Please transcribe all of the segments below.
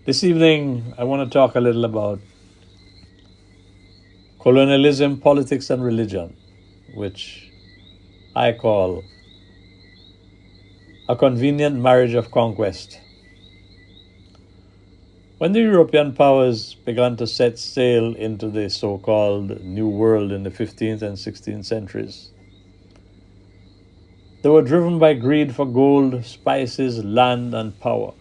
This evening, I want to talk a little about colonialism, politics, and religion, which I call a convenient marriage of conquest. When the European powers began to set sail into the so-called New World in the 15th and 16th centuries, they were driven by greed for gold, spices, land, and power.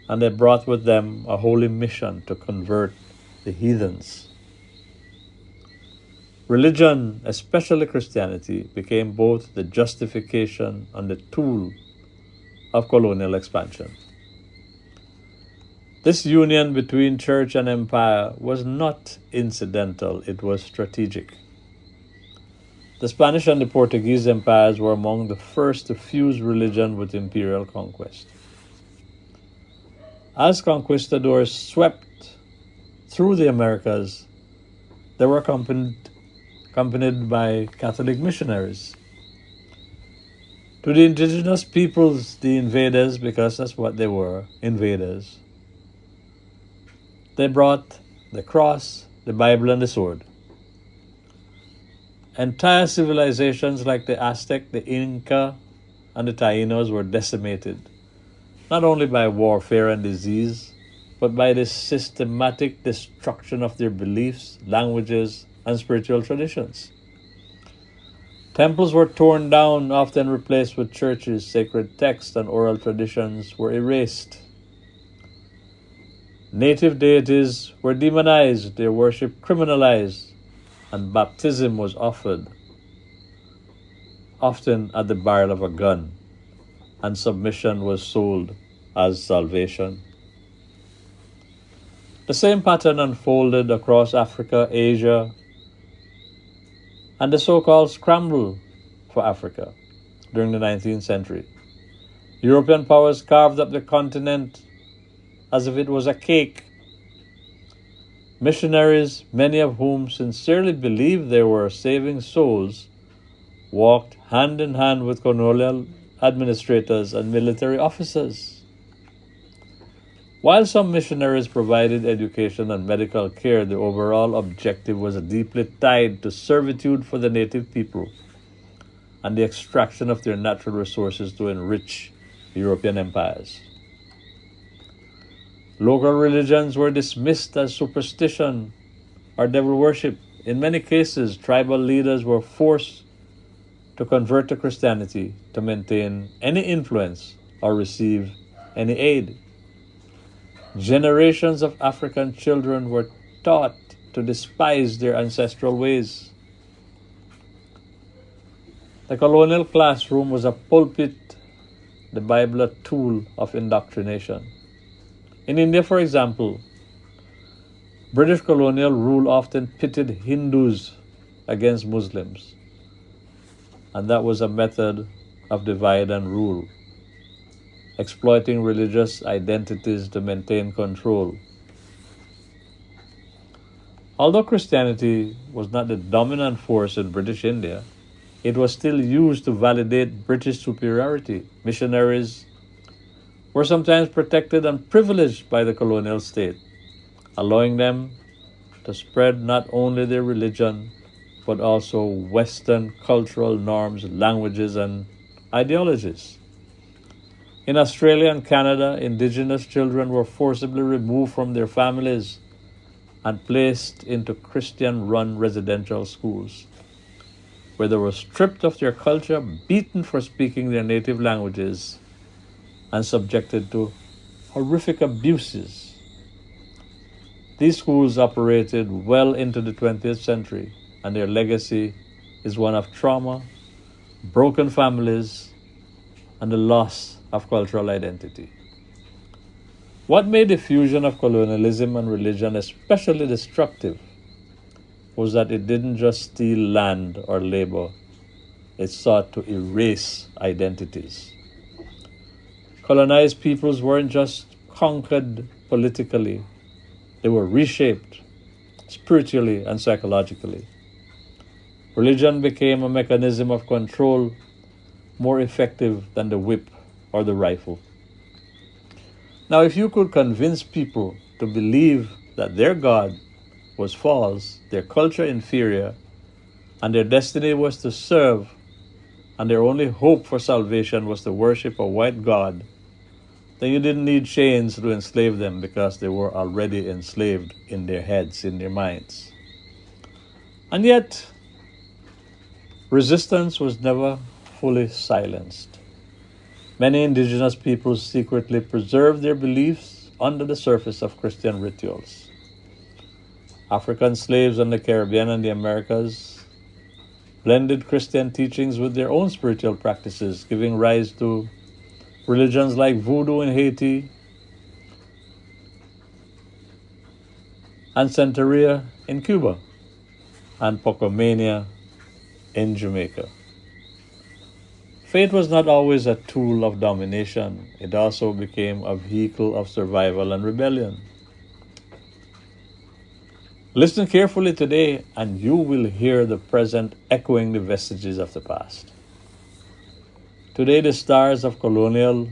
And they brought with them a holy mission to convert the heathens. Religion, especially Christianity, became both the justification and the tool of colonial expansion. This union between church and empire was not incidental, it was strategic. The Spanish and the Portuguese empires were among the first to fuse religion with imperial conquest. As conquistadors swept through the Americas, they were accompanied by Catholic missionaries. To the indigenous peoples, the invaders, because that's what they were, invaders, they brought the cross, the Bible, and the sword. Entire civilizations like the Aztec, the Inca, and the Taínos were decimated, not only by warfare and disease, but by the systematic destruction of their beliefs, languages, and spiritual traditions. Temples were torn down, often replaced with churches, sacred texts and oral traditions were erased. Native deities were demonized, their worship criminalized, and baptism was offered, often at the barrel of a gun, and submission was sold as salvation. The same pattern unfolded across Africa, Asia, and the so-called scramble for Africa during the 19th century. European powers carved up the continent as if it was a cake. Missionaries, many of whom sincerely believed they were saving souls, walked hand in hand with colonial administrators and military officers. While some missionaries provided education and medical care, the overall objective was deeply tied to servitude for the native people and the extraction of their natural resources to enrich European empires. Local religions were dismissed as superstition or devil worship. In many cases, tribal leaders were forced to convert to Christianity to maintain any influence or receive any aid. Generations of African children were taught to despise their ancestral ways. The colonial classroom was a pulpit, the Bible a tool of indoctrination. In India, for example, British colonial rule often pitted Hindus against Muslims, and that was a method of divide and rule, exploiting religious identities to maintain control. Although Christianity was not the dominant force in British India, it was still used to validate British superiority. Missionaries were sometimes protected and privileged by the colonial state, allowing them to spread not only their religion, but also Western cultural norms, languages, and ideologies. In Australia and Canada, indigenous children were forcibly removed from their families and placed into Christian-run residential schools, where they were stripped of their culture, beaten for speaking their native languages, and subjected to horrific abuses. These schools operated well into the 20th century, and their legacy is one of trauma, broken families, and the loss of cultural identity. What made the fusion of colonialism and religion especially destructive was that it didn't just steal land or labor, it sought to erase identities. Colonized peoples weren't just conquered politically, they were reshaped spiritually and psychologically. Religion became a mechanism of control more effective than the whip or the rifle. Now, if you could convince people to believe that their God was false, their culture inferior, and their destiny was to serve, and their only hope for salvation was to worship a white God, then you didn't need chains to enslave them because they were already enslaved in their heads, in their minds. And yet, resistance was never fully silenced. Many indigenous peoples secretly preserved their beliefs under the surface of Christian rituals. African slaves in the Caribbean and the Americas blended Christian teachings with their own spiritual practices, giving rise to religions like Voodoo in Haiti and Santeria in Cuba and Pocomania in Jamaica. Faith was not always a tool of domination. It also became a vehicle of survival and rebellion. Listen carefully today, and you will hear the present echoing the vestiges of the past. Today, the stars of colonial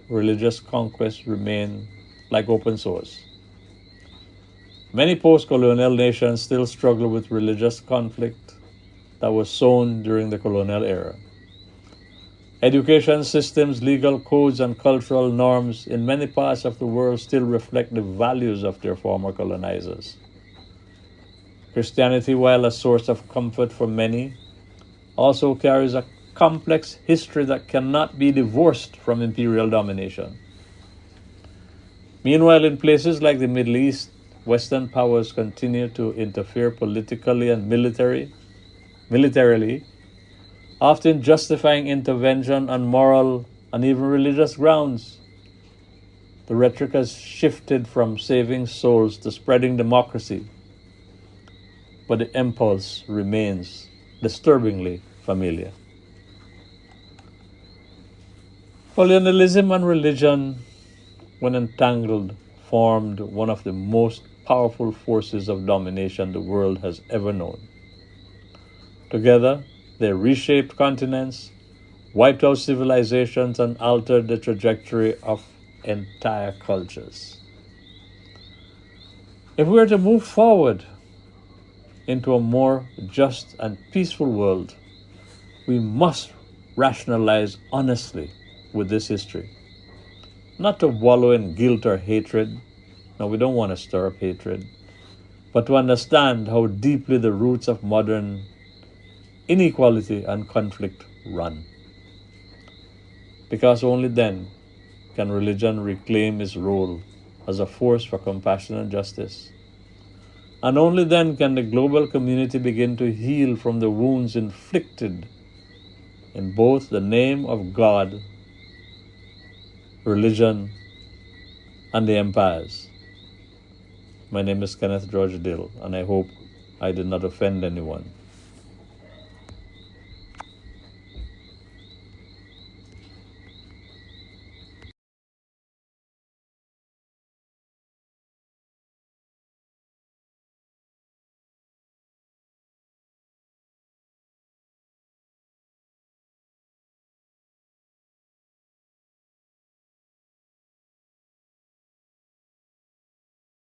religious conquest remain like open sores. Many post-colonial nations still struggle with religious conflict that was sown during the colonial era. Education systems, legal codes, and cultural norms in many parts of the world still reflect the values of their former colonizers. Christianity, while a source of comfort for many, also carries a complex history that cannot be divorced from imperial domination. Meanwhile, in places like the Middle East, Western powers continue to interfere politically and militarily, often justifying intervention on moral and even religious grounds. The rhetoric has shifted from saving souls to spreading democracy, but the impulse remains disturbingly familiar. Colonialism and religion, when entangled, formed one of the most powerful forces of domination the world has ever known. Together, they reshaped continents, wiped out civilizations, and altered the trajectory of entire cultures. If we are to move forward into a more just and peaceful world, we must rationalize honestly with this history. Not to wallow in guilt or hatred. No, we don't want to stir up hatred. But to understand how deeply the roots of modern inequality and conflict run. Because only then can religion reclaim its role as a force for compassion and justice. And only then can the global community begin to heal from the wounds inflicted in both the name of God, religion, and the empires. My name is Kenneth George Dill, and I hope I did not offend anyone.